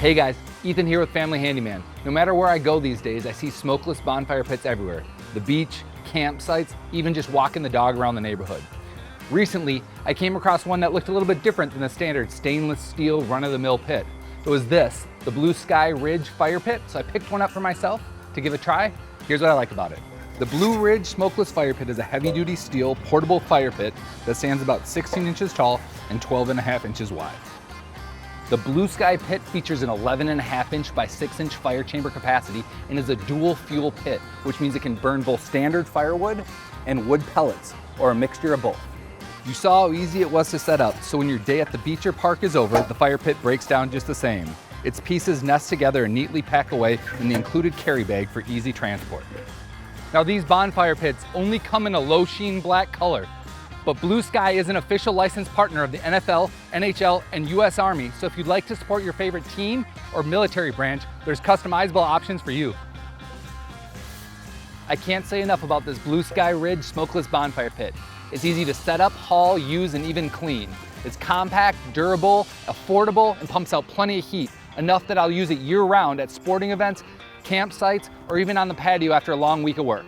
Hey guys, Ethan here with Family Handyman. No matter where I go these days, I see smokeless bonfire pits everywhere. The beach, campsites, even just walking the dog around the neighborhood. Recently, I came across one that looked a little bit different than the standard stainless steel run-of-the-mill pit. It was this, the Blue Sky Ridge fire pit, so I picked one up for myself to give a try. Here's what I like about it. The Blue Ridge Smokeless Fire Pit is a heavy-duty steel portable fire pit that stands about 16 inches tall and 12.5 inches wide. The Blue Sky pit features an 11.5 inch by 6 inch fire chamber capacity and is a dual fuel pit, which means it can burn both standard firewood and wood pellets, or a mixture of both. You saw how easy it was to set up, so when your day at the beach or park is over, the fire pit breaks down just the same. Its pieces nest together and neatly pack away in the included carry bag for easy transport. Now these bonfire pits only come in a low sheen black color, but Blue Sky is an official licensed partner of the NFL, NHL, and US Army, so if you'd like to support your favorite team or military branch, there's customizable options for you. I can't say enough about this Blue Sky Ridge Smokeless Bonfire Pit. It's easy to set up, haul, use, and even clean. It's compact, durable, affordable, and pumps out plenty of heat, enough that I'll use it year-round at sporting events, campsites, or even on the patio after a long week of work.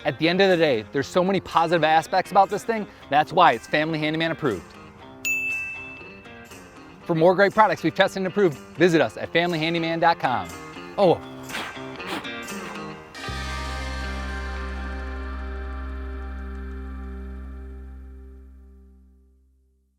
At the end of the day, there's so many positive aspects about this thing, that's why it's Family Handyman approved. For more great products we've tested and approved, visit us at familyhandyman.com. Oh,